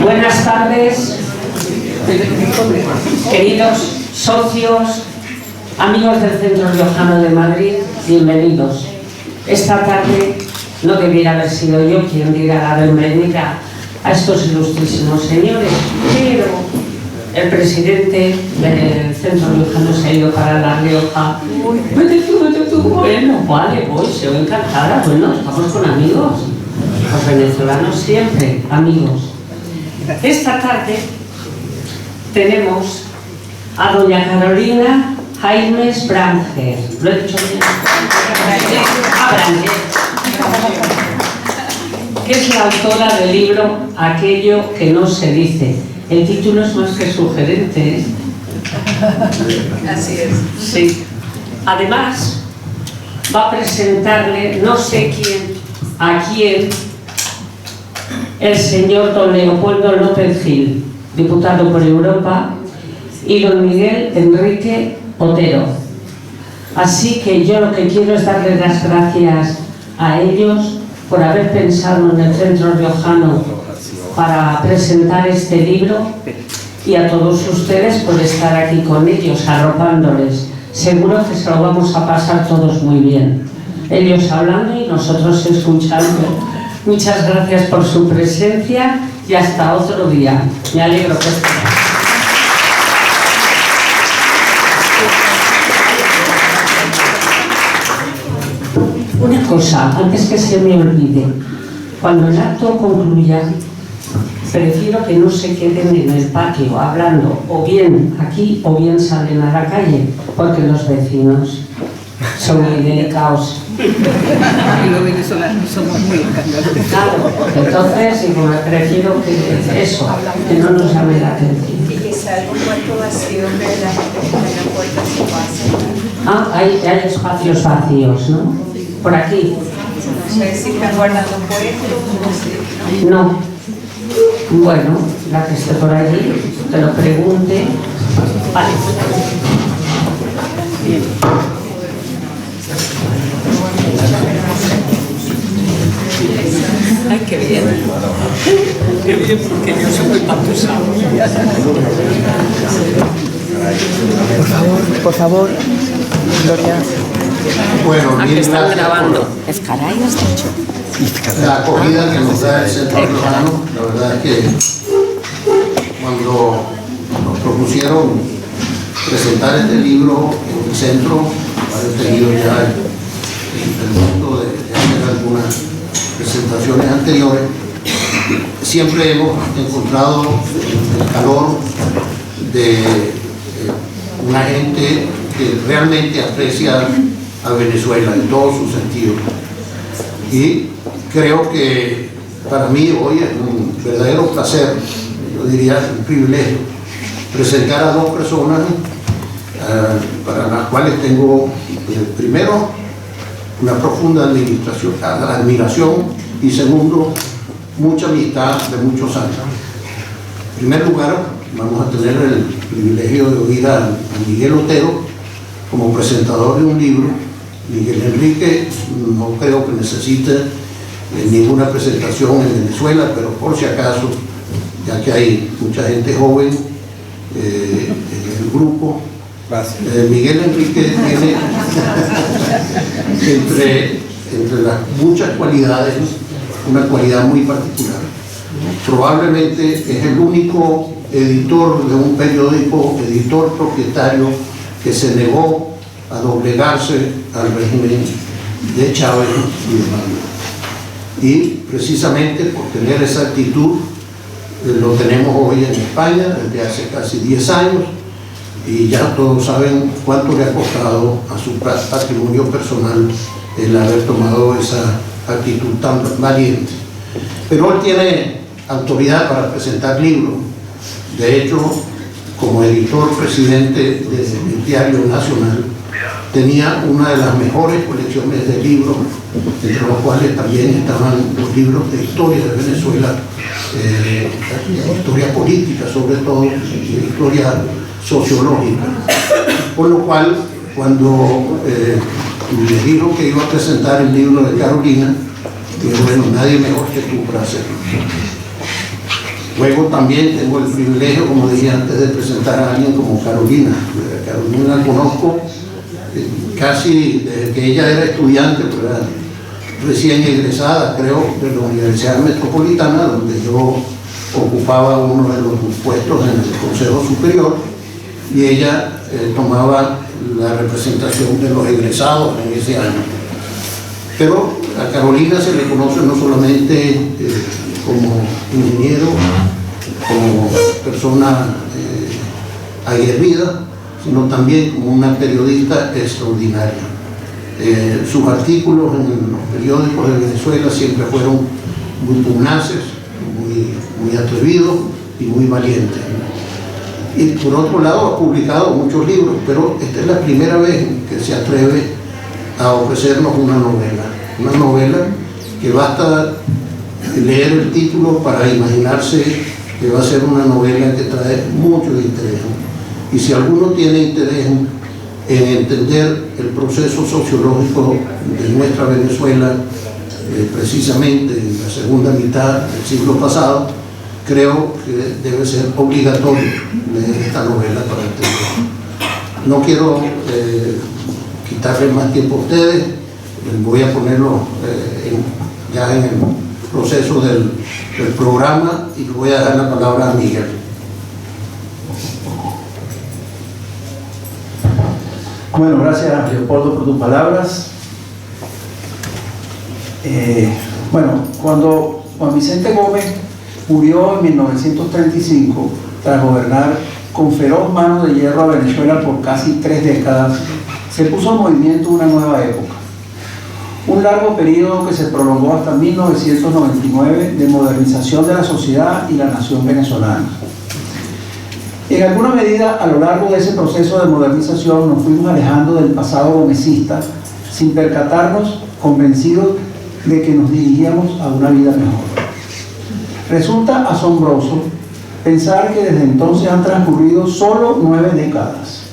Buenas tardes, queridos socios, amigos del Centro Riojano de Madrid, bienvenidos. Esta tarde no debiera haber sido yo quien diera la bienvenida a estos ilustrísimos señores, pero el presidente del Centro Riojano se ha ido para La Rioja. Vete tú. Bueno, vale, voy, se ve encantada. Bueno, estamos con amigos. Los venezolanos siempre, amigos. Esta tarde tenemos a doña Carolina Jaimes Branger. ¿Lo he dicho bien? Branger. Que es la autora del libro Aquello que no se dice. El título es más que sugerente, ¿eh? Así es. Sí. Además, va a presentarle, no sé a quién, el señor don Leopoldo López Gil, diputado por Europa, y don Miguel Enrique Otero. Así que yo lo que quiero es darles las gracias a ellos por haber pensado en el Centro Riojano para presentar este libro, y a todos ustedes por estar aquí con ellos, arropándoles. Seguro que se lo vamos a pasar todos muy bien. Ellos hablando y nosotros escuchando. Muchas gracias por su presencia y hasta otro día. Me alegro que estén. Una cosa, antes que se me olvide, cuando el acto concluya, prefiero que no se queden en el patio hablando, o bien aquí o bien salen a la calle, porque los vecinos son muy delicados. Y los venezolanos somos muy escandalosos. Claro, entonces prefiero que eso, que no nos llame la atención. Y que salga un cuarto vacío de la puerta a su casa. Ah, hay espacios vacíos, ¿no? Por aquí. No sé si están guardando puestos. No. Bueno, la que esté por allí, te lo pregunte. Vale. Bien. Ay, qué bien. Qué bien, porque yo soy muy patusado. Por favor, Gloria. Bueno, Aquí están grabando. Es caray, has dicho. la acogida que nos da el Centro Riojano, la verdad es que cuando nos propusieron presentar este libro en el centro, haber tenido ya el gusto de hacer algunas presentaciones anteriores, siempre hemos encontrado el calor de una gente que realmente aprecia a Venezuela en todos sus sentidos. Y creo que para mí hoy es un verdadero placer, yo diría un privilegio, presentar a dos personas para las cuales tengo primero una profunda admiración y segundo mucha amistad de muchos años. En primer lugar, vamos a tener el privilegio de oír a Miguel Otero como presentador de un libro. Miguel Enrique no creo que necesite ninguna presentación en Venezuela, pero por si acaso, ya que hay mucha gente joven en el grupo, Miguel Enrique tiene entre las muchas cualidades una cualidad muy particular. Probablemente es el único editor de un periódico, editor propietario, que se negó a doblegarse al régimen de Chávez y de Maduro. Y precisamente por tener esa actitud lo tenemos hoy en España desde hace casi 10 años, y ya todos saben cuánto le ha costado a su patrimonio personal el haber tomado esa actitud tan valiente. Pero él tiene autoridad para presentar libros. De hecho, como editor presidente del Diario Nacional, tenía una de las mejores colecciones de libros, entre los cuales también estaban los libros de historia de Venezuela, historia política sobre todo, historia sociológica. Por lo cual, cuando me dijo que iba a presentar el libro de Carolina, dije, bueno, nadie mejor que tú para hacerlo. Luego también tengo el privilegio, como dije antes, de presentar a alguien como Carolina. Carolina la conozco casi desde que ella era estudiante, ¿verdad? Recién egresada, creo, de la Universidad Metropolitana, donde yo ocupaba uno de los puestos en el Consejo Superior, y ella tomaba la representación de los egresados en ese año. Pero a Carolina se le conoce no solamente como ingeniero, como persona aguerrida, sino también como una periodista extraordinaria. Sus artículos en los periódicos de Venezuela siempre fueron muy pugnaces, muy atrevidos y muy valientes. Y por otro lado ha publicado muchos libros, pero esta es la primera vez que se atreve a ofrecernos una novela que basta leer el título para imaginarse que va a ser una novela que trae mucho interés. Y si alguno tiene interés en entender el proceso sociológico de nuestra Venezuela, precisamente en la segunda mitad del siglo pasado, creo que debe ser obligatorio leer esta novela para entenderlo. No quiero quitarle más tiempo a ustedes, voy a ponerlo ya en el proceso del programa y le voy a dar la palabra a Miguel. Bueno, gracias Leopoldo por tus palabras. Cuando Juan Vicente Gómez murió en 1935, tras gobernar con feroz mano de hierro a Venezuela por casi 3 décadas, se puso en movimiento una nueva época. Un largo periodo que se prolongó hasta 1999 de modernización de la sociedad y la nación venezolana. En alguna medida, a lo largo de ese proceso de modernización, nos fuimos alejando del pasado gomecista, sin percatarnos, convencidos de que nos dirigíamos a una vida mejor. Resulta asombroso pensar que desde entonces han transcurrido solo 9 décadas,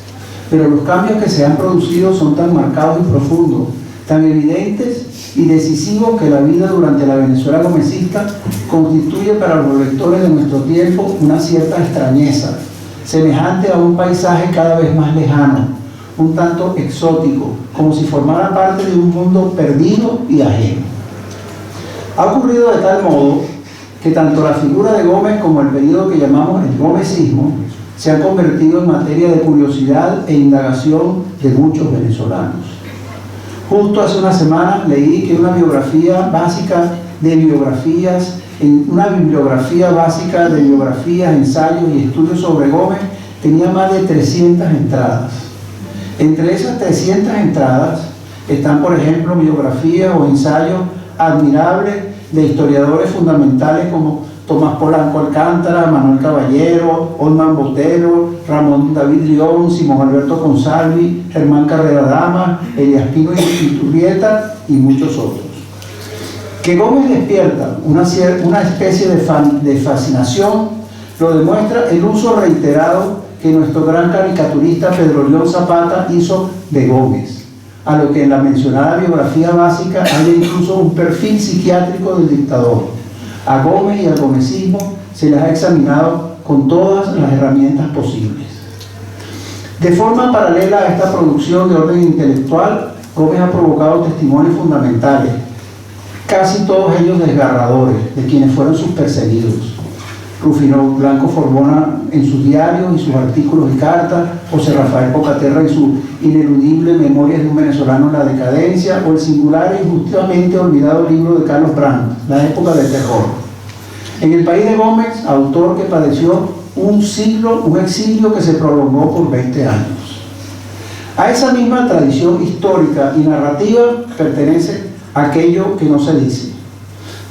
pero los cambios que se han producido son tan marcados y profundos, tan evidentes y decisivos que la vida durante la Venezuela gomecista constituye para los lectores de nuestro tiempo una cierta extrañeza, semejante a un paisaje cada vez más lejano, un tanto exótico, como si formara parte de un mundo perdido y ajeno. Ha ocurrido de tal modo que tanto la figura de Gómez como el periodo que llamamos el gomecismo se han convertido en materia de curiosidad e indagación de muchos venezolanos. Justo hace una semana leí que una bibliografía básica de biografías, ensayos y estudios sobre Gómez tenía más de 300 entradas. Entre esas 300 entradas están, por ejemplo, biografías o ensayos admirables de historiadores fundamentales como Tomás Polanco Alcántara, Manuel Caballero, Olman Botero, Ramón David León, Simón Alberto Consalvi, Germán Carrera Dama, Elias Pino Iturrieta y muchos otros. Que Gómez despierta una especie de fascinación lo demuestra el uso reiterado que nuestro gran caricaturista Pedro León Zapata hizo de Gómez, a lo que en la mencionada biografía básica hay incluso un perfil psiquiátrico del dictador. A Gómez y al gomecismo se les ha examinado con todas las herramientas posibles. De forma paralela a esta producción de orden intelectual, Gómez ha provocado testimonios fundamentales, casi todos ellos desgarradores, de quienes fueron sus perseguidos. Rufino Blanco Forbona en sus diarios y sus artículos y cartas, José Rafael Pocaterra en su ineludible Memorias de un venezolano en la decadencia, o el singular e injustamente olvidado libro de Carlos Brandt, La época del terror. En el país de Gómez, autor que padeció un exilio que se prolongó por 20 años. A esa misma tradición histórica y narrativa pertenece aquello que no se dice,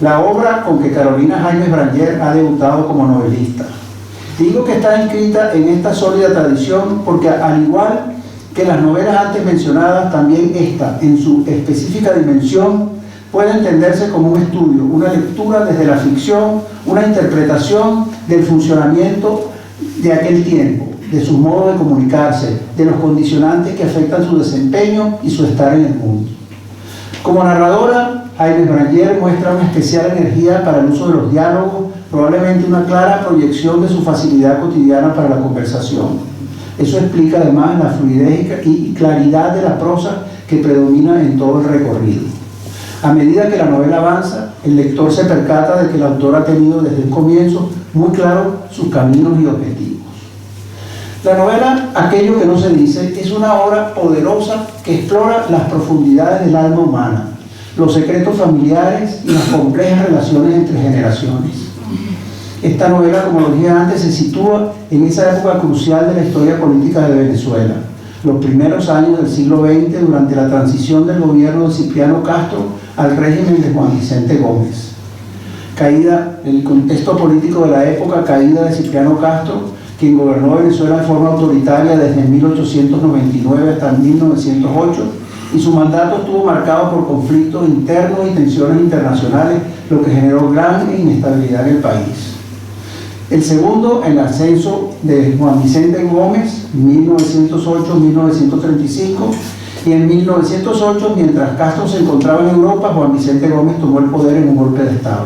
la obra con que Carolina Jaimes Branger ha debutado como novelista. Digo que está inscrita en esta sólida tradición porque, al igual que las novelas antes mencionadas, también esta, en su específica dimensión, puede entenderse como un estudio, una lectura desde la ficción, una interpretación del funcionamiento de aquel tiempo, de sus modos de comunicarse, de los condicionantes que afectan su desempeño y su estar en el mundo. Como narradora, Jaimes Branger muestra una especial energía para el uso de los diálogos, probablemente una clara proyección de su facilidad cotidiana para la conversación. Eso explica además la fluidez y claridad de la prosa que predomina en todo el recorrido. A medida que la novela avanza, el lector se percata de que el autor ha tenido desde el comienzo muy claro sus caminos y objetivos. La novela Aquello que no se dice es una obra poderosa que explora las profundidades del alma humana, los secretos familiares y las complejas relaciones entre generaciones. Esta novela, como lo dije antes, se sitúa en esa época crucial de la historia política de Venezuela, los primeros años del siglo XX, durante la transición del gobierno de Cipriano Castro al régimen de Juan Vicente Gómez. Caída, en el contexto político de la época, caída de Cipriano Castro, quien gobernó Venezuela de forma autoritaria desde 1899 hasta 1908, y su mandato estuvo marcado por conflictos internos y tensiones internacionales, lo que generó gran inestabilidad en el país. El segundo, el ascenso de Juan Vicente Gómez, 1908-1935, y en 1908, mientras Castro se encontraba en Europa, Juan Vicente Gómez tomó el poder en un golpe de Estado.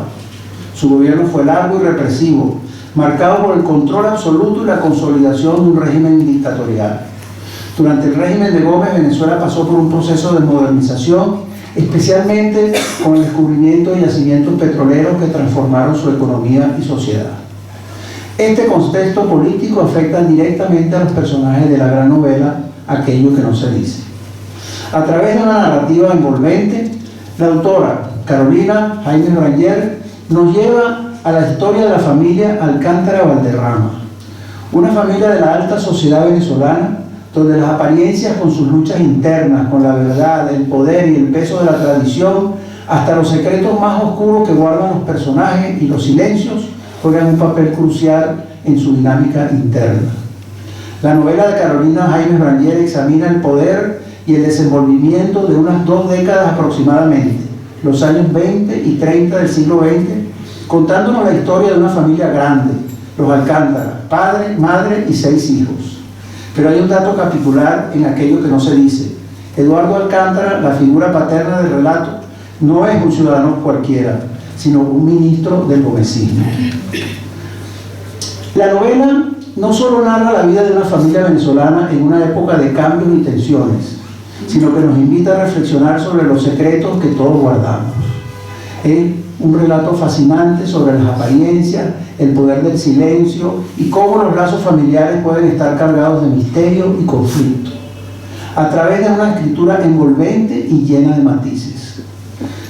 Su gobierno fue largo y represivo, marcado por el control absoluto y la consolidación de un régimen dictatorial. Durante el régimen de Gómez, Venezuela pasó por un proceso de modernización, especialmente con el descubrimiento de yacimientos petroleros que transformaron su economía y sociedad. Este contexto político afecta directamente a los personajes de la gran novela Aquello que no se dice. A través de una narrativa envolvente, la autora Carolina Jaimes Branger nos lleva a la historia de la familia Alcántara Valderrama, una familia de la alta sociedad venezolana, donde las apariencias con sus luchas internas, con la verdad, el poder y el peso de la tradición, hasta los secretos más oscuros que guardan los personajes y los silencios, juegan un papel crucial en su dinámica interna. La novela de Carolina Jaimes Branger examina el poder y el desenvolvimiento de unas 2 décadas aproximadamente, los años 20 y 30 del siglo XX, contándonos la historia de una familia grande, los Alcántara, padre, madre y 6 hijos. Pero hay un dato capitular en Aquello que no se dice. Eduardo Alcántara, la figura paterna del relato, no es un ciudadano cualquiera, sino un ministro del gomecismo. La novela no solo narra la vida de una familia venezolana en una época de cambios y tensiones, sino que nos invita a reflexionar sobre los secretos que todos guardamos. Es un relato fascinante sobre las apariencias, el poder del silencio y cómo los lazos familiares pueden estar cargados de misterio y conflicto, a través de una escritura envolvente y llena de matices.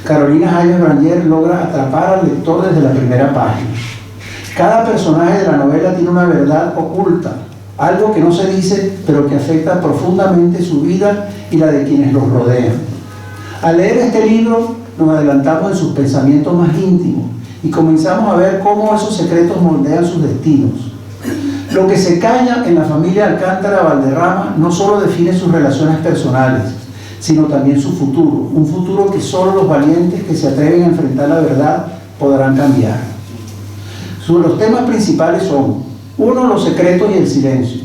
Carolina Jaimes Branger logra atrapar al lector desde la primera página. Cada personaje de la novela tiene una verdad oculta, algo que no se dice, pero que afecta profundamente su vida y la de quienes los rodean. Al leer este libro, nos adelantamos en sus pensamientos más íntimos y comenzamos a ver cómo esos secretos moldean sus destinos. Lo que se calla en la familia Alcántara Valderrama no solo define sus relaciones personales, sino también su futuro, un futuro que solo los valientes que se atreven a enfrentar la verdad podrán cambiar. Los temas principales son: 1, los secretos y el silencio.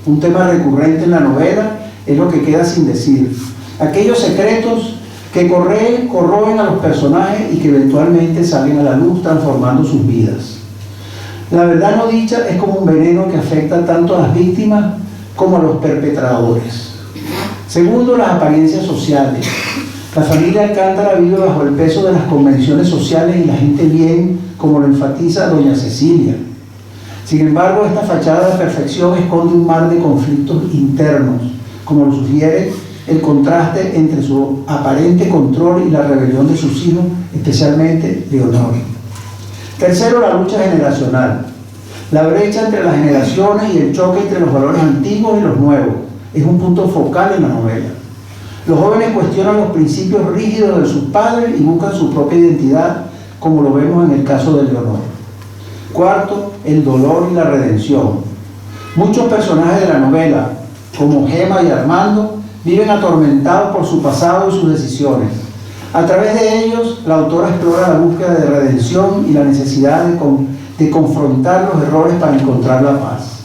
Un tema recurrente en la novela es lo que queda sin decir, aquellos secretos que corroen a los personajes y que eventualmente salen a la luz transformando sus vidas. La verdad no dicha es como un veneno que afecta tanto a las víctimas como a los perpetradores. Segundo, las apariencias sociales. La familia Alcántara vive bajo el peso de las convenciones sociales y la gente bien, como lo enfatiza doña Cecilia. Sin embargo, esta fachada de perfección esconde un mar de conflictos internos, como lo sugiere el contraste entre su aparente control y la rebelión de sus hijos, especialmente Leonor. Tercero, la lucha generacional. La brecha entre las generaciones y el choque entre los valores antiguos y los nuevos es un punto focal en la novela. Los jóvenes cuestionan los principios rígidos de sus padres y buscan su propia identidad, como lo vemos en el caso de Leonor. Cuarto, el dolor y la redención. Muchos personajes de la novela, como Gema y Armando, viven atormentados por su pasado y sus decisiones. A través de ellos, la autora explora la búsqueda de redención y la necesidad de confrontar los errores para encontrar la paz.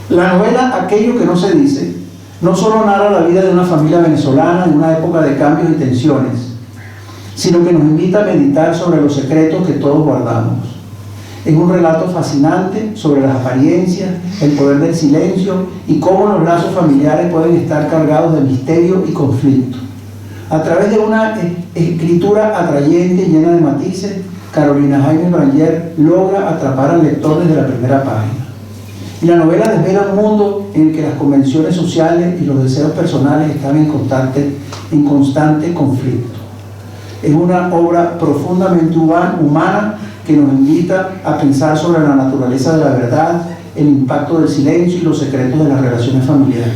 La novela Aquello que no se dice no solo narra la vida de una familia venezolana en una época de cambios y tensiones, sino que nos invita a meditar sobre los secretos que todos guardamos. Es un relato fascinante sobre las apariencias, el poder del silencio y cómo los lazos familiares pueden estar cargados de misterio y conflicto. A través de una escritura atrayente y llena de matices, Carolina Jaime Branger logra atrapar al lector desde la primera página. Y la novela desvela un mundo en el que las convenciones sociales y los deseos personales están en constante conflicto. Es una obra profundamente humana que nos invita a pensar sobre la naturaleza de la verdad, el impacto del silencio y los secretos de las relaciones familiares.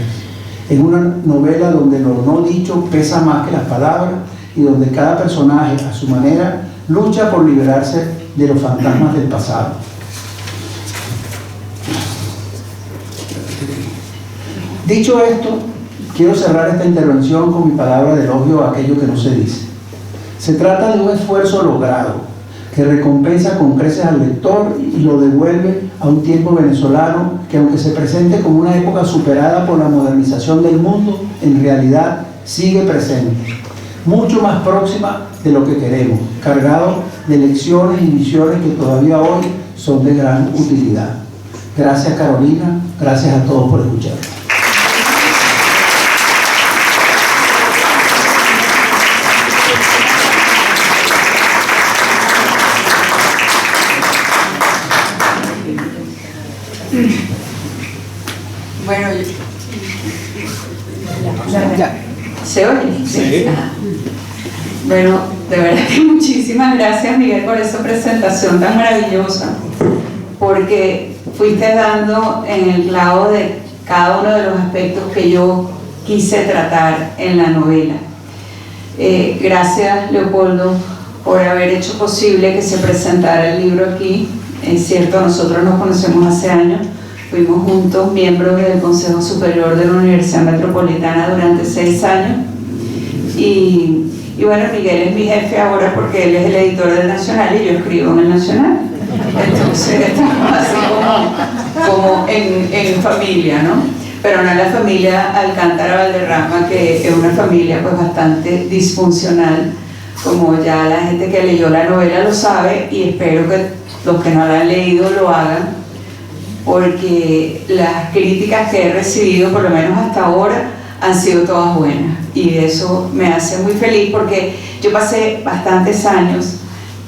Es una novela donde lo no dicho pesa más que las palabras y donde cada personaje, a su manera, lucha por liberarse de los fantasmas del pasado. Dicho esto, quiero cerrar esta intervención con mi palabra de elogio a aquello que no se dice. Se trata de un esfuerzo logrado, que recompensa con creces al lector y lo devuelve a un tiempo venezolano que, aunque se presente como una época superada por la modernización del mundo, en realidad sigue presente, mucho más próxima de lo que queremos, cargado de lecciones y visiones que todavía hoy son de gran utilidad. Gracias, Carolina, gracias a todos por escuchar. Bueno, ¿se oye? Sí. Bueno, de verdad que muchísimas gracias, Miguel, por esa presentación tan maravillosa, porque fuiste dando en el clavo de cada uno de los aspectos que yo quise tratar en la novela. Gracias, Leopoldo, por haber hecho posible que se presentara el libro aquí. Es cierto, nosotros nos conocemos hace años, fuimos juntos miembros del Consejo Superior de la Universidad Metropolitana durante 6 años y bueno, Miguel es mi jefe ahora porque él es el editor del Nacional y yo escribo en el Nacional. Entonces estamos así como en familia, ¿no? Pero no es la familia Alcántara Valderrama, que es una familia pues bastante disfuncional, como ya la gente que leyó la novela lo sabe, y espero que los que no la han leído lo hagan, porque las críticas que he recibido, por lo menos hasta ahora, han sido todas buenas, y eso me hace muy feliz porque yo pasé bastantes años,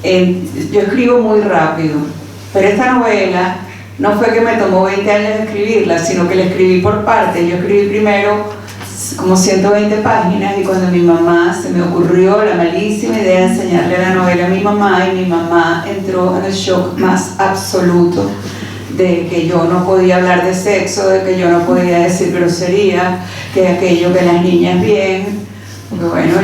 yo escribo muy rápido, pero esta novela no fue que me tomó 20 años escribirla, sino que la escribí por partes. Yo escribí primero como 120 páginas y cuando mi mamá se me ocurrió la malísima idea de enseñarle la novela a mi mamá, y mi mamá entró en el shock más absoluto de que yo no podía hablar de sexo, de que yo no podía decir grosería, que aquello que las niñas bien, porque bueno,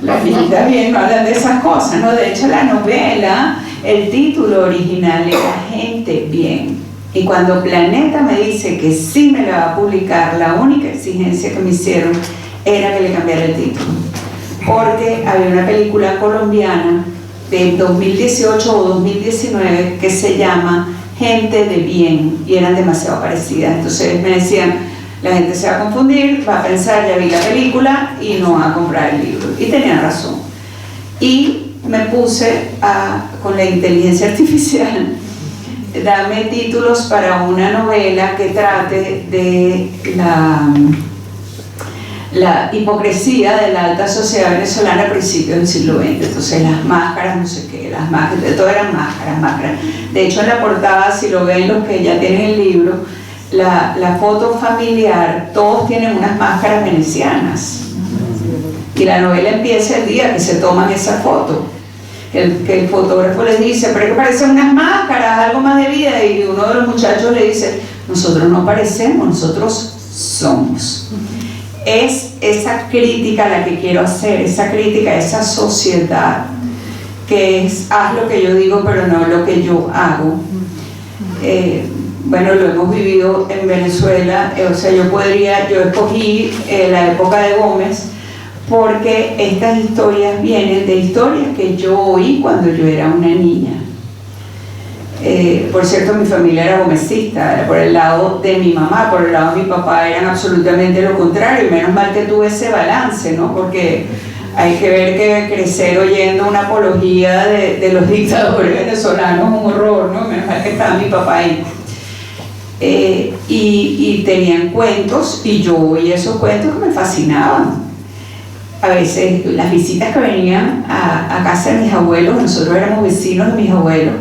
las niñitas bien no hablan de esas cosas, ¿no? De hecho la novela, el título original era Gente Bien, y cuando Planeta me dice que sí me la va a publicar, la única exigencia que me hicieron era que le cambiara el título, porque había una película colombiana de 2018 o 2019 que se llama Gente de Bien, y eran demasiado parecidas. Entonces me decían, la gente se va a confundir, va a pensar, ya vi la película y no va a comprar el libro, y tenían razón. Y me puse con la inteligencia artificial, dame títulos para una novela que trate de la hipocresía de la alta sociedad venezolana a principios del siglo XX. Entonces las máscaras, no sé qué, las máscaras, todo eran máscaras. De hecho en la portada, si lo ven los que ya tienen el libro, la foto familiar, todos tienen unas máscaras venecianas. Y la novela empieza el día que se toman esa foto. Que el fotógrafo les dice, pero que parecen unas máscaras, algo más de vida, y uno de los muchachos le dice, nosotros no parecemos, nosotros somos. Es esa crítica la que quiero hacer, esa crítica a esa sociedad que es, haz lo que yo digo pero no lo que yo hago. Bueno, lo hemos vivido en Venezuela, o sea, yo escogí la época de Gómez porque estas historias vienen de historias que yo oí cuando yo era una niña. Por cierto, mi familia era gomecista, por el lado de mi mamá, por el lado de mi papá eran absolutamente lo contrario, y menos mal que tuve ese balance, ¿no? Porque hay que ver que crecer oyendo una apología de los dictadores venezolanos es un horror, ¿no? Menos mal que estaba mi papá ahí. Y tenían cuentos, y yo oí esos cuentos que me fascinaban. A veces las visitas que venían a casa de mis abuelos, nosotros éramos vecinos de mis abuelos,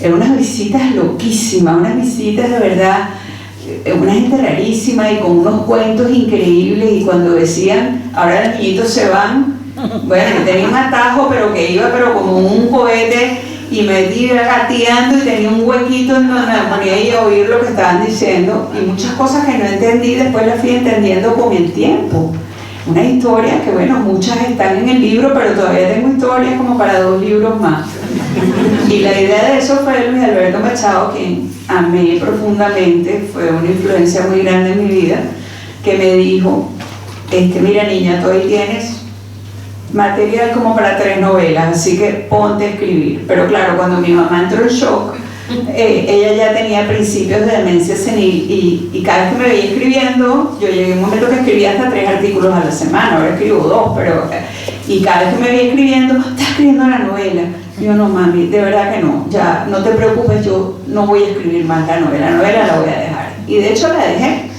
eran unas visitas loquísimas, unas visitas de verdad, una gente rarísima y con unos cuentos increíbles, y cuando decían, ahora los niñitos se van, bueno, tenía un atajo, pero que iba como un cohete, y me iba gateando y tenía un huequito en donde me ponía ahí a oír lo que estaban diciendo, y muchas cosas que no entendí después las fui entendiendo con el tiempo. Una historia que, bueno, muchas están en el libro, pero todavía tengo historias como para 2 libros más. Y la idea de eso fue Luis Alberto Machado, quien amé profundamente, fue una influencia muy grande en mi vida, que me dijo, mira niña, tú ahí tienes material como para 3 novelas, así que ponte a escribir. Pero claro, cuando mi mamá entró en shock, ella ya tenía principios de demencia senil, y cada vez que me veía escribiendo, yo llegué a un momento que escribía hasta 3 artículos a la semana, ahora escribo 2, y cada vez que me veía escribiendo, ¿estás escribiendo la novela? Yo, no mami, de verdad que no, ya no te preocupes, yo no voy a escribir más la novela la voy a dejar. Y de hecho la dejé.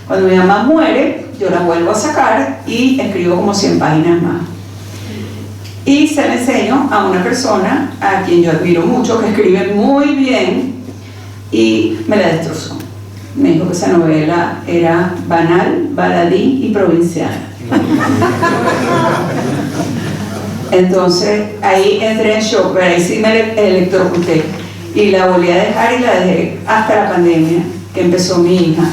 Cuando mi mamá muere, yo la vuelvo a sacar y escribo como 100 páginas más. Y se la enseño a una persona a quien yo admiro mucho, que escribe muy bien, y me la destrozó. Me dijo que esa novela era banal, baladí y provincial. Entonces ahí entré en shock, pero ahí sí me electrocuté, y la volví a dejar, y la dejé hasta la pandemia, que empezó mi hija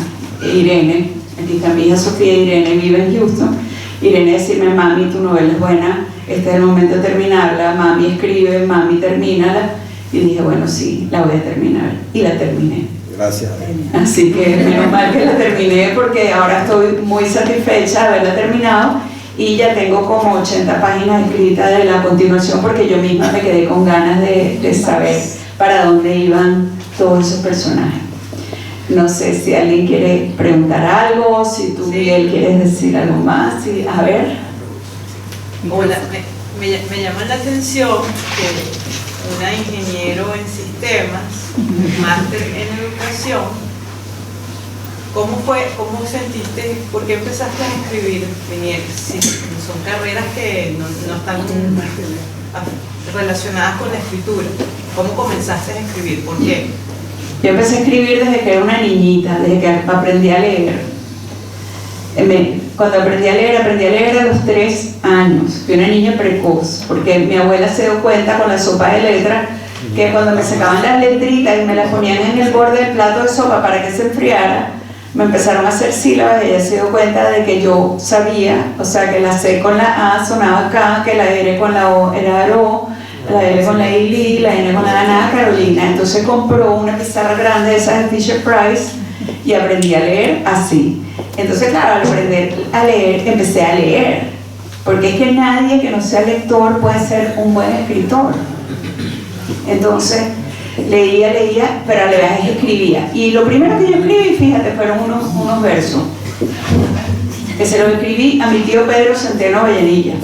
Irene. Aquí está mi hija Sofía. Irene vive en Houston. Irene decirme, mami, tu novela es buena, este es el momento de terminarla, mami escribe, mami termínala. Y dije, bueno, sí, la voy a terminar, y la terminé. Gracias. Así que menos mal que la terminé, porque ahora estoy muy satisfecha de haberla terminado, y ya tengo como 80 páginas escritas de la continuación, porque yo misma me quedé con ganas de saber para dónde iban todos esos personajes. No sé si alguien quiere preguntar algo, si tú, Miguel, quieres decir algo más. Sí, a ver. Hola, me llama la atención que una ingeniero en sistemas, máster en educación, ¿cómo sentiste, por qué empezaste a escribir? Si son carreras que no están relacionadas con la escritura, ¿cómo comenzaste a escribir? ¿Por qué? Yo empecé a escribir desde que era una niñita, desde que aprendí a leer. Cuando aprendí a leer a los 3 años. Fui una niña precoz, porque mi abuela se dio cuenta con la sopa de letras que cuando me sacaban las letritas y me las ponían en el borde del plato de sopa para que se enfriara, me empezaron a hacer sílabas, y ella se dio cuenta de que yo sabía, o sea, que la C con la A sonaba K, que la R con la O era Aro, la L con la I, la N con la Ana, Carolina. Entonces compró una pizarra grande, esa de Fisher Price, y aprendí a leer así. Entonces, claro, al aprender a leer, empecé a leer, porque es que nadie que no sea lector puede ser un buen escritor. Entonces, leía, pero a la vez escribía. Y lo primero que yo escribí, fíjate, fueron unos versos, que se los escribí a mi tío Pedro Centeno Vallenilla.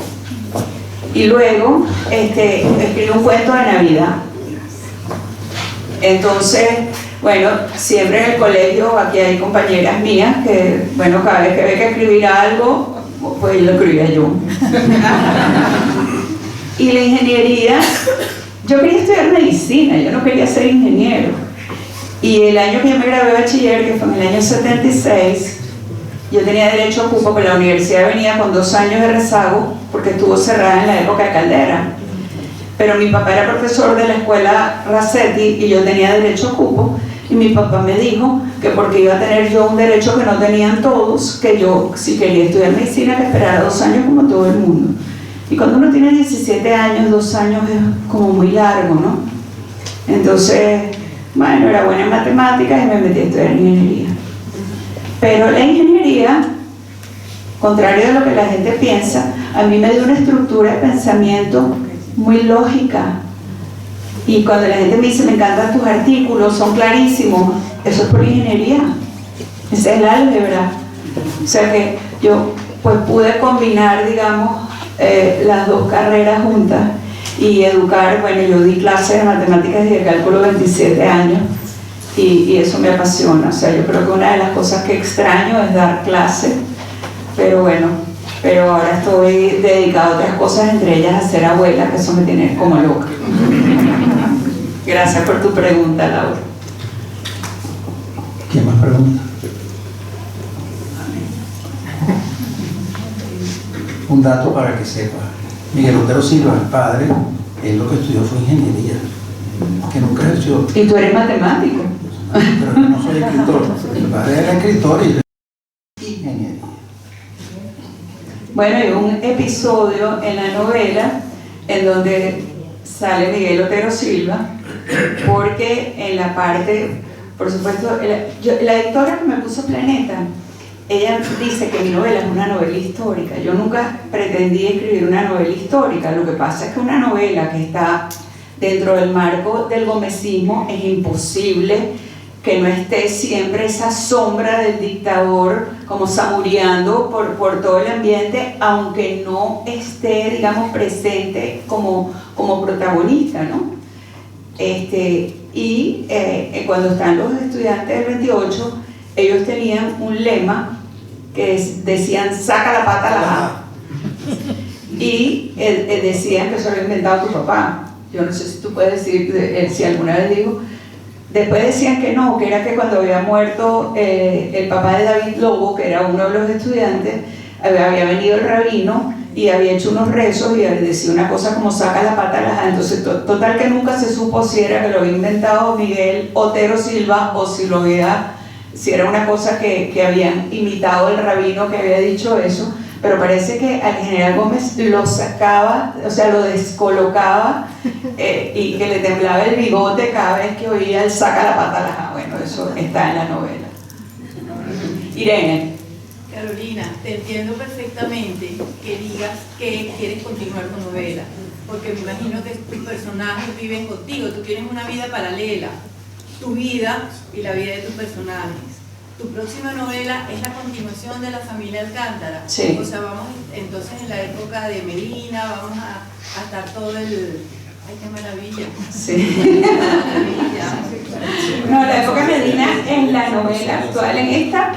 Y luego escribí un cuento de Navidad. Entonces, bueno, siempre en el colegio, aquí hay compañeras mías que, bueno, cada vez que ve que escribir algo, pues lo escribía yo. Y la ingeniería, yo quería estudiar medicina, yo no quería ser ingeniero. Y el año que yo me gradué de bachiller, que fue en el año 76, yo tenía derecho a cupo, pero la universidad venía con 2 años de rezago, porque estuvo cerrada en la época de Caldera. Pero mi papá era profesor de la escuela Racetti y yo tenía derecho a cupo, y mi papá me dijo que porque iba a tener yo un derecho que no tenían todos, que yo, si quería estudiar medicina, que esperara 2 años como todo el mundo. Y cuando uno tiene 17 años, 2 años es como muy largo, ¿no? Entonces, bueno, era buena en matemáticas y me metí a estudiar ingeniería. Pero la ingeniería, contrario a lo que la gente piensa, a mí me dio una estructura de pensamiento muy lógica. Y cuando la gente me dice, me encantan tus artículos, son clarísimos, eso es por ingeniería. Esa es la álgebra. O sea que yo pues pude combinar, digamos, las dos carreras juntas y educar. Bueno, yo di clases de matemáticas y de cálculo 27 años y eso me apasiona. O sea, yo creo que una de las cosas que extraño es dar clases, pero bueno, pero ahora estoy dedicada a otras cosas, entre ellas a ser abuela, que eso me tiene como loca. Gracias por tu pregunta, Laura. ¿Quién más pregunta? Un dato para que sepa. Miguel Otero Silva, el padre, él lo que estudió fue ingeniería, que nunca ejerció. Y tú eres matemático. Pero yo no soy escritor. El padre era escritor y yo ingeniería. Bueno, hay un episodio en la novela en donde sale Miguel Otero Silva, porque en la parte, por supuesto, la editora que me puso Planeta, ella dice que mi novela es una novela histórica. Yo nunca pretendí escribir una novela histórica. Lo que pasa es que una novela que está dentro del marco del gomecismo es imposible que no esté siempre esa sombra del dictador como samureando por todo el ambiente, aunque no esté, digamos, presente como protagonista, ¿no? Cuando están los estudiantes del 28, ellos tenían un lema que decían, saca la pata a la ja. Y decían que eso lo había inventado tu papá. Yo no sé si tú puedes decir si alguna vez digo. Después decían que no, que era que cuando había muerto el papá de David Lobo, que era uno de los estudiantes, había venido el rabino y había hecho unos rezos y decía una cosa como saca la pata a la ja. Entonces, total que nunca se supo si era que lo había inventado Miguel Otero Silva o si era una cosa que habían imitado el rabino que había dicho eso, pero parece que al general Gómez lo sacaba, o sea, lo descolocaba y que le temblaba el bigote cada vez que oía el saca la pata a la ja. Bueno, eso está en la novela. Irene. Carolina, te entiendo perfectamente que digas que quieres continuar tu novela, porque me imagino que tus personajes viven contigo, tú tienes una vida paralela, tu vida y la vida de tus personajes. Tu próxima novela es la continuación de La familia Alcántara. Sí. O sea, vamos entonces en la época de Medina, vamos a estar todo el... ¡Ay, qué maravilla! Sí. No, la época de Medina en la novela actual, en esta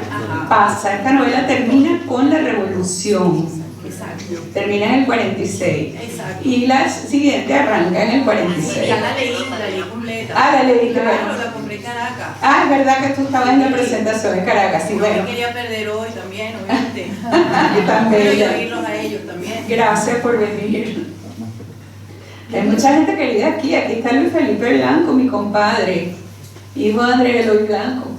pasa, esta novela termina con la revolución. Exacto. Termina en el 46. Exacto. Y la siguiente arranca en el 46. Ya la leí completa. Ah, la leíste, claro, bueno. la compré en Caracas. Ah, es verdad que tú estabas en la presentación en Caracas, sí, No bueno. me quería perder hoy también, obviamente. Yo también. Quiero oírlos a ellos también. Gracias por venir. Hay mucha gente querida aquí. Aquí está Luis Felipe Blanco, mi compadre, hijo de Andrés Eloy Blanco.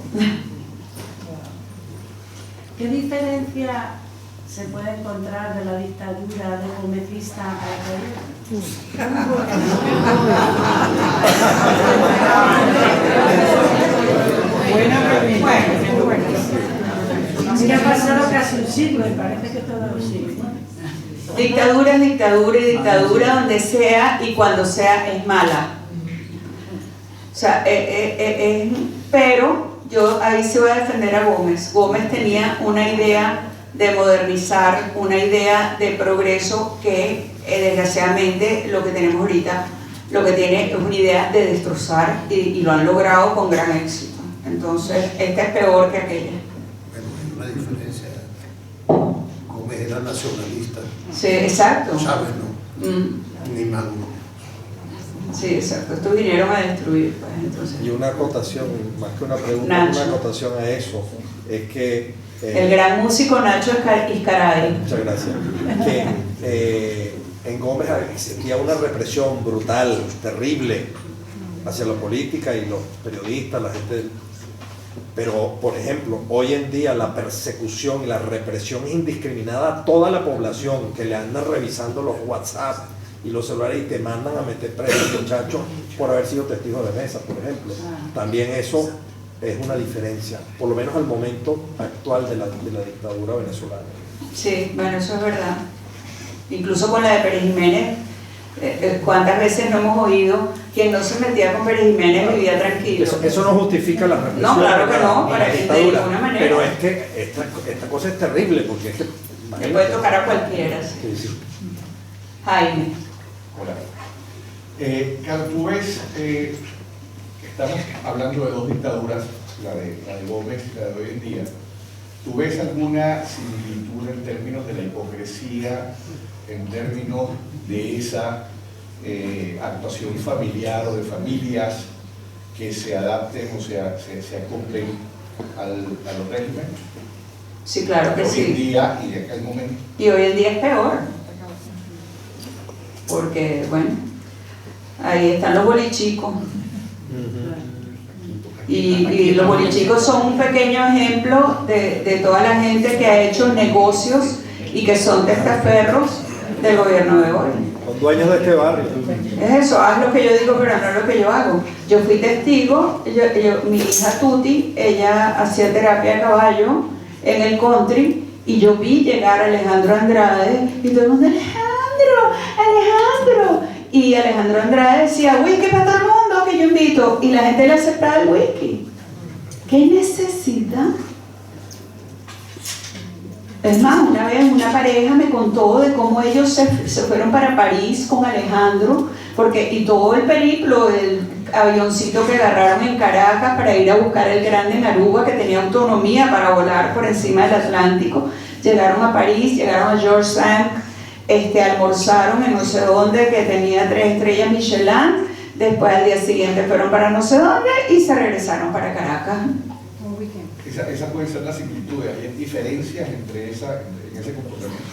¿Qué diferencia se puede encontrar de la dictadura de gomecista a la de que ha pasado casi un siglo y parece que todo un siglo. Dictadura es dictadura y dictadura donde sea y cuando sea es mala. O sea, pero yo ahí sí voy a defender a Gómez. Gómez tenía una idea de modernizar, una idea de progreso que desgraciadamente lo que tenemos ahorita, lo que tiene es una idea de destrozar y lo han logrado con gran éxito. Entonces, esta es peor que aquella. Bueno, hay una diferencia. Gómez era nacionalista. Sí, exacto. ¿Sabes, no? Ni Magno. Sí, exacto. Estos vinieron a destruir, pues, entonces. Y una acotación, más que una pregunta, Nacho. una acotación a eso, es que... el gran músico Nacho Iscaray. Muchas gracias. Que en Gómez existía una represión brutal, terrible, hacia la política y los periodistas, la gente... Pero, por ejemplo, hoy en día la persecución y la represión indiscriminada a toda la población, que le andan revisando los WhatsApp y los celulares y te mandan a meter presos, muchachos, por haber sido testigo de mesa, por ejemplo. También eso es una diferencia, por lo menos al momento actual de la dictadura venezolana. Sí, bueno, eso es verdad. Incluso con la de Pérez Jiménez, ¿cuántas veces no hemos oído quien no se metía con Pérez Jiménez vivía tranquilo? Eso no justifica la represión. No, claro que no, ni para la que de dictadura. ninguna manera. Pero es que esta cosa es terrible, porque es que... Le puede tocar a cualquiera. Sí, sí. Jaime. Hola. Carlos, tú ves, estamos hablando de dos dictaduras, la de Gómez y la de hoy en día. ¿Tú ves alguna similitud en términos de la hipocresía, en términos de esa actuación familiar o de familias que se adapten o se acoplen a los regímenes? Sí, claro que sí. Hoy en día y de aquel momento. Y hoy en día es peor. Porque, bueno, ahí están los bolichicos. Y los bolichicos son un pequeño ejemplo de toda la gente que ha hecho negocios y que son testaferros del gobierno de hoy. Son dueños de este barrio. Es eso, haz lo que yo digo, pero no lo que yo hago. Yo fui testigo, mi hija Tuti, ella hacía terapia de caballo en el country y yo vi llegar a Alejandro Andrade y todo el mundo, Alejandro. Y Alejandro Andrade decía, whisky para todo el mundo que yo invito. Y la gente le aceptaba el whisky. ¿Qué necesidad? Es más, una vez una pareja me contó de cómo ellos se fueron para París con Alejandro, y todo el periplo del avioncito que agarraron en Caracas para ir a buscar el grande en Aruba, que tenía autonomía para volar por encima del Atlántico. Llegaron a París, llegaron a George Sand, almorzaron en no sé dónde, que tenía 3 estrellas Michelin. Después al día siguiente fueron para no sé dónde y se regresaron para Caracas. Esa puede ser la similitud, hay diferencias en ese comportamiento.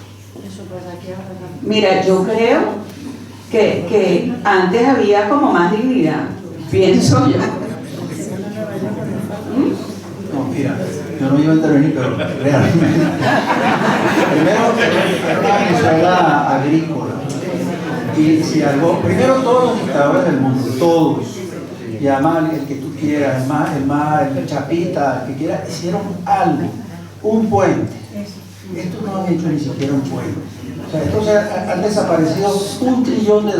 Mira, yo creo que antes había como más dignidad, pienso yo. No, mira, yo no iba a intervenir, pero realmente. Primero, era una Venezuela agrícola. Y si algo, primero todos los dictadores del mundo, todos, y además el que tú quieras, el Chapita, el que quiera, hicieron algo, un puente. Estos no han hecho ni siquiera un puente. O sea, estos han desaparecido $1 trillón.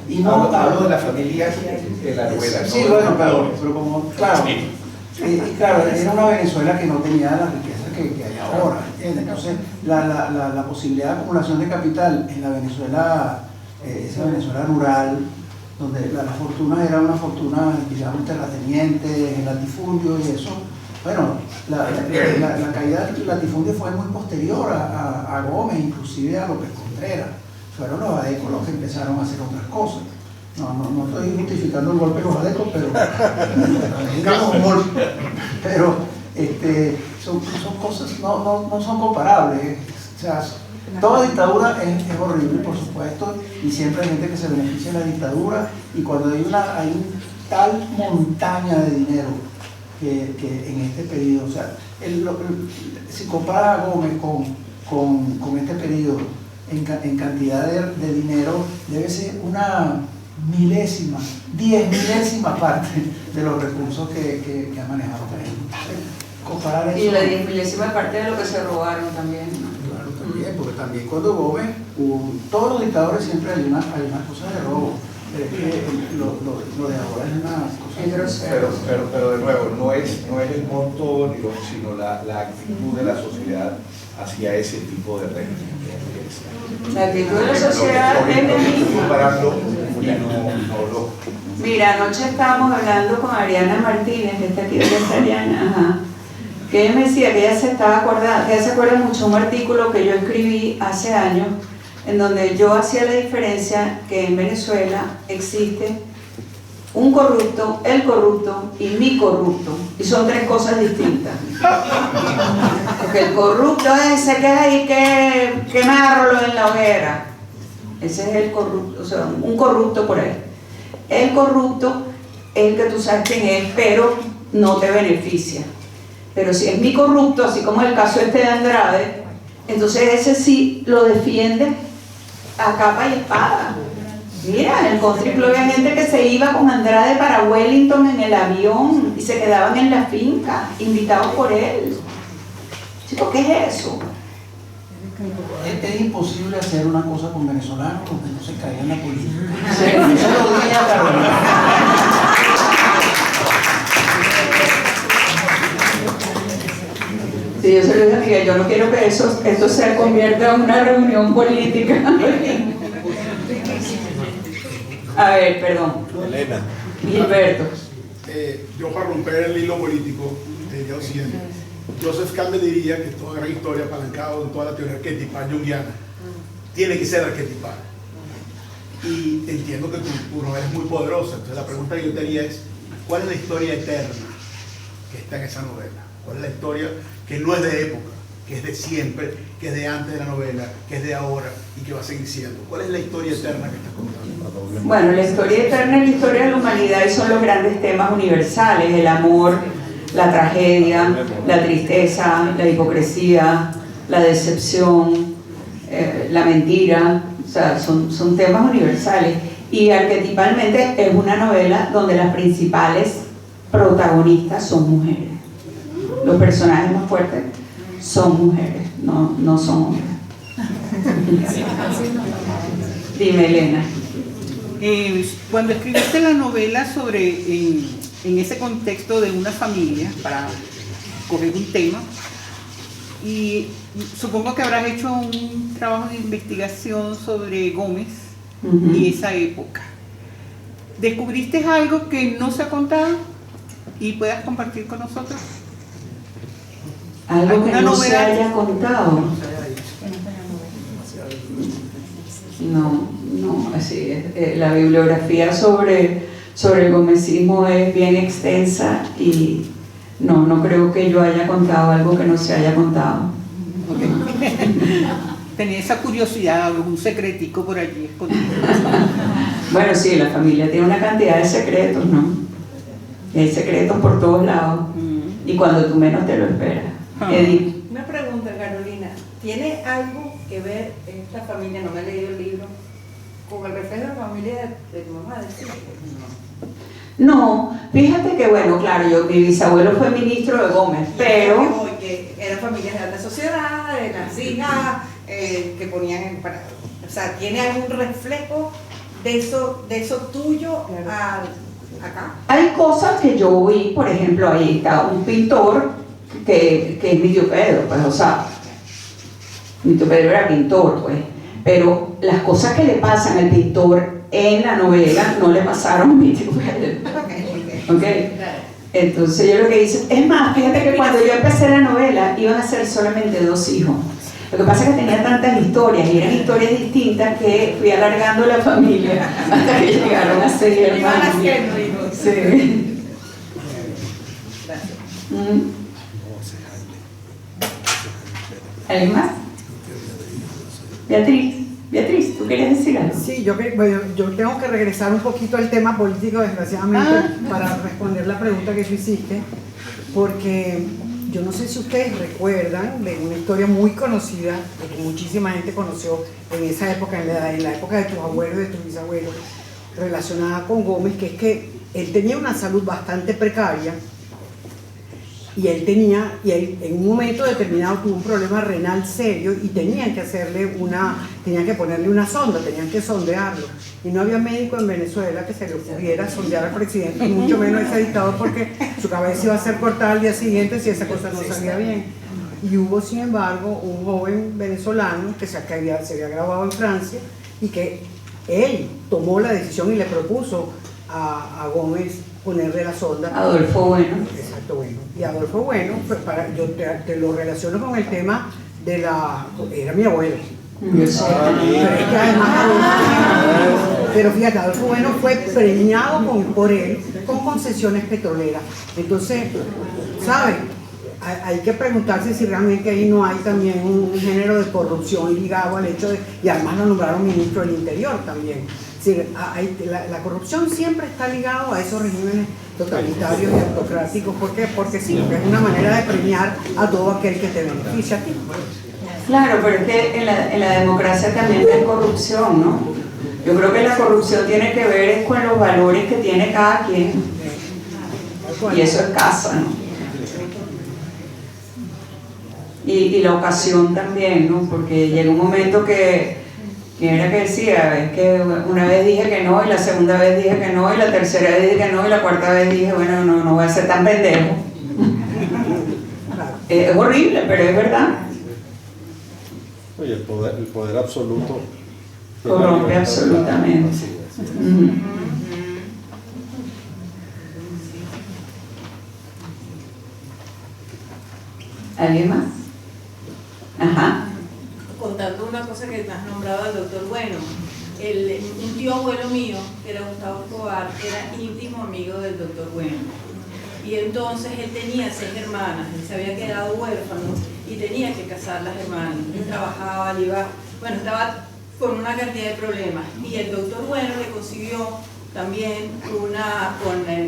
Y no hablo de las familias de la novela. Sí, ¿no? bueno, pero como, claro, claro, era una Venezuela que no tenía la riqueza que hay ahora, ¿entiendes? Entonces, la posibilidad de acumulación de capital en la Venezuela, esa Venezuela rural, donde la fortuna era una fortuna, digamos, terrateniente, el latifundio y eso. Bueno, la caída del latifundio fue muy posterior a Gómez, inclusive a López Contreras. Fueron los adecos los que empezaron a hacer otras cosas. No estoy justificando el golpe de los adecos, pero son cosas, no son comparables. O sea, toda dictadura es horrible, por supuesto, y siempre hay gente que se beneficia de la dictadura, y cuando hay tal montaña de dinero que en este periodo, o sea, si comparas a Gómez con este periodo en cantidad de dinero, debe ser una milésima, 10 parte de los recursos que ha manejado comparar eso. Y la 10 parte de lo que se robaron también, ¿no? Claro, también, porque también cuando Gómez, todos los dictadores siempre hay una cosa de robo. Pero es que lo de ahora es una cosa. Pero de nuevo, no es el monto, sino la actitud de la sociedad hacia ese tipo de régimen. La actitud de la sociedad es de Mira, anoche estábamos hablando con Ariana Martínez, que está aquí vegetariana, que ella me decía que ella se estaba acordando, que ella se acuerda mucho de un artículo que yo escribí hace años, en donde yo hacía la diferencia que en Venezuela existe un corrupto, el corrupto y mi corrupto, y son 3 cosas distintas. Porque el corrupto es ese que es ahí que quemarlo en la hoguera, ese es el corrupto, o sea, un corrupto por ahí. El corrupto es el que tú sabes quién es, pero no te beneficia. Pero si es mi corrupto, así como el caso de Andrade, entonces ese sí lo defiende a capa y espada. Mira, en el country club había gente que se iba con Andrade para Wellington en el avión y se quedaban en la finca, invitados por él. Chico, ¿qué es eso? Es imposible hacer una cosa con venezolanos porque no se caiga en la política. Eso lo dije a Carolina. Sí, yo se lo dije a mi Miguel, yo no quiero que esto se convierta en una reunión política. A ver, perdón. Elena. Gilberto. Yo, para romper el hilo político, diría lo siguiente. Joseph Campbell diría que toda gran historia, apalancado en toda la teoría arquetipal junguiana, tiene que ser arquetipal. Y entiendo que tu novela es muy poderosa. Entonces la pregunta que yo te haría es, ¿cuál es la historia eterna que está en esa novela? ¿Cuál es la historia que no es de época, que es de siempre, que es de antes de la novela, que es de ahora y que va a seguir siendo? ¿Cuál es la historia eterna que estás contando? Bueno, la historia eterna es la historia de la humanidad y son los grandes temas universales: el amor, la tragedia, la tristeza, la hipocresía, la decepción, la mentira. O sea, son temas universales. Y arquetipalmente es una novela donde las principales protagonistas son mujeres. Los personajes más fuertes son mujeres, no son hombres. Dime, Elena. Cuando escribiste la novela en ese contexto de una familia, para coger un tema, y supongo que habrás hecho un trabajo de investigación sobre Gómez y esa época. ¿Descubriste algo que no se ha contado y puedas compartir con nosotros? Algo que no se haya contado. No, así es. La bibliografía sobre el gomecismo es bien extensa y no creo que yo haya contado algo que no se haya contado. Okay. Tenía esa curiosidad, algún secretico por allí escondido. Bueno, sí, la familia tiene una cantidad de secretos, ¿no? Y hay secretos por todos lados. Y cuando tú menos te lo esperas. Edith. Una pregunta, Carolina. ¿Tiene algo que ver esta familia, no me he leído el libro, con el reflejo de la familia de tu mamá? No, fíjate que bueno, claro, mi bisabuelo fue ministro de Gómez, pero... Que eran familias de alta sociedad, de las hijas, que ponían en parado. O sea, ¿tiene algún reflejo de eso tuyo acá? Hay cosas que yo vi, por ejemplo, ahí está un pintor que es mi tío Pedro, pues, o sea, mi tío Pedro era pintor, pues, pero las cosas que le pasan al pintor en la novela no le pasaron a mi tío Pedro. ¿Okay? Entonces yo lo que hice, es más, fíjate que cuando yo empecé la novela iban a ser solamente 2 hijos. Lo que pasa es que tenía tantas historias y eran historias distintas que fui alargando la familia hasta que llegaron a ser hermanos. Sí. ¿Alguien más? Beatriz, ¿tú querías decir algo? Sí, yo tengo que regresar un poquito al tema político, desgraciadamente, para responder la pregunta que tú hiciste, porque yo no sé si ustedes recuerdan de una historia muy conocida, que muchísima gente conoció en esa época, en la época de tus abuelos, de tus bisabuelos, relacionada con Gómez, que es que él tenía una salud bastante precaria y él en un momento determinado tuvo un problema renal serio y tenían que ponerle una sonda, tenían que sondearlo. Y no había médico en Venezuela que se le ocurriera sondear al presidente, y mucho menos a ese dictador, porque su cabeza iba a ser cortada al día siguiente si esa cosa no salía bien. Y hubo, sin embargo, un joven venezolano que se había graduado en Francia y que él tomó la decisión y le propuso a Gómez ponerle la sonda. Adolfo Bueno. Exacto, Bueno. Y Adolfo Bueno, pues yo te lo relaciono con el tema de era mi abuelo. Pero fíjate, Adolfo Bueno fue premiado por él con concesiones petroleras. Entonces, ¿sabes? Hay que preguntarse si realmente ahí no hay también un género de corrupción ligado al hecho de, y además lo nombraron ministro del Interior también. Es decir, la corrupción siempre está ligada a esos regímenes totalitarios y autocráticos. ¿Por qué? Porque sí, porque es una manera de premiar a todo aquel que te beneficia a ti. Claro, pero es que en la democracia también hay corrupción, ¿no? Yo creo que la corrupción tiene que ver con los valores que tiene cada quien. Y eso es casa, ¿no? Y la ocasión también, ¿no? Porque llega un momento que era que decía, es que una vez dije que no, y la segunda vez dije que no, y la tercera vez dije que no, y la cuarta vez dije, bueno, no voy a ser tan pendejo. Es horrible, pero es verdad. Oye, el poder absoluto corrompe absolutamente. ¿Alguien más? Ajá. Contando una cosa que has nombrado al doctor Bueno, un tío abuelo mío, que era Gustavo Escobar, era íntimo amigo del doctor Bueno. Y entonces él tenía 6 hermanas, él se había quedado huérfano y tenía que casar las hermanas. Él trabajaba, estaba con una cantidad de problemas. Y el doctor Bueno le consiguió también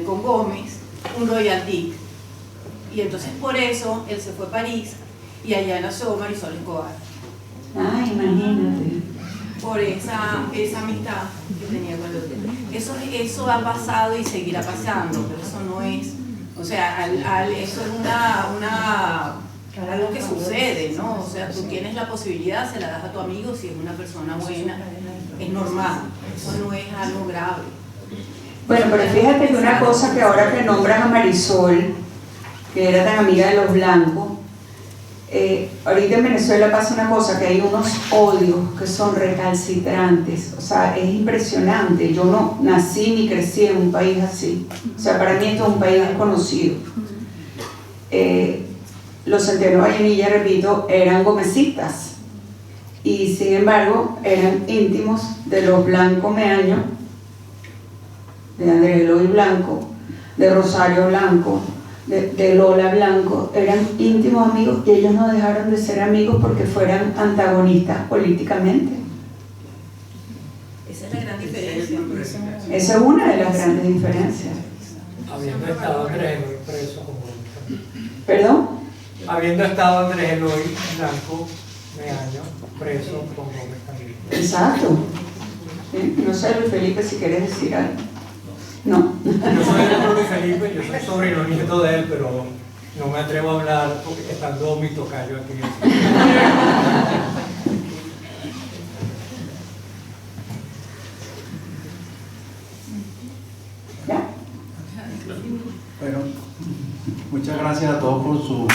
con Gómez un royalty. Y entonces por eso él se fue a París y allá nació Marisol Escobar. Ah, imagínate. Por esa amistad que tenía con el doctor. Eso ha pasado y seguirá pasando, pero eso no es, o sea, eso es algo que sucede, ¿no? O sea, tú tienes la posibilidad, se la das a tu amigo, si es una persona buena, es normal, eso no es algo grave. Bueno, pero fíjate que una cosa que ahora que nombras a Marisol, que era tan amiga de los blancos, ahorita en Venezuela pasa una cosa, que hay unos odios que son recalcitrantes, o sea, es impresionante. Yo no nací ni crecí en un país así, o sea, para mí esto es un país desconocido. Los Centeno Vallenilla, repito, eran gomecistas y sin embargo eran íntimos de los Blanco Meaño, de Andrés Eloy Blanco, de Rosario Blanco, de Lola Blanco, eran íntimos amigos y ellos no dejaron de ser amigos porque fueran antagonistas políticamente. Esa es la gran diferencia. Esa es una de las grandes diferencias. Habiendo estado Andrés Eloy preso como... ¿Perdón? Habiendo estado Andrés Eloy Blanco Meaño preso con Gómez también. Exacto. ¿Sí? No sé, Luis Felipe, si quieres decir algo. No. Yo soy el Luis Felipe, yo soy sobrino nieto de él, pero no me atrevo a hablar porque estando mi tocayo aquí. Bueno, muchas gracias a todos por su